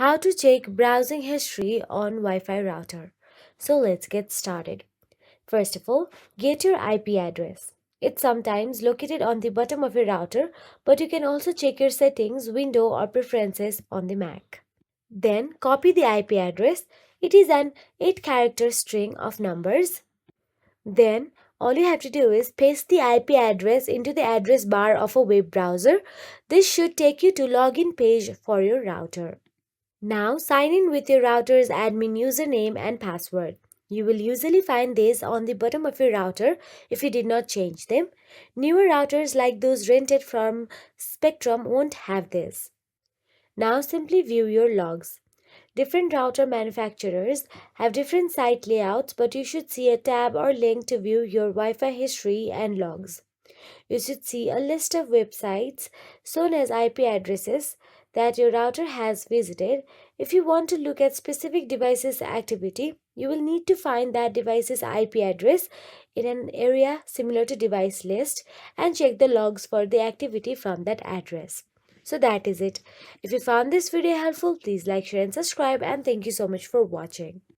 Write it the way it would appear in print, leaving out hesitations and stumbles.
How to check browsing history on Wi-Fi router. So let's get started. First of all, get your IP address. It's sometimes located on the bottom of your router, but you can also check your settings window or preferences on the Mac. Then copy the IP address. It is an 8-character string of numbers. Then all you have to do is paste the IP address into the address bar of a web browser. This should take you to login page for your router. Now sign in with your router's admin username and password. You will usually find these on the bottom of your router if you did not change them. Newer routers like those rented from Spectrum won't have this. Now simply view your logs. Different router manufacturers have different site layouts, but you should see a tab or link to view your Wi-Fi history and logs. You should see a list of websites shown as IP addresses that your router has visited. If you want to look at specific device's activity, you will need to find that device's IP address in an area similar to device list and check the logs for the activity from that address. So that is it. If you found this video helpful, please like, share and subscribe, and thank you so much for watching.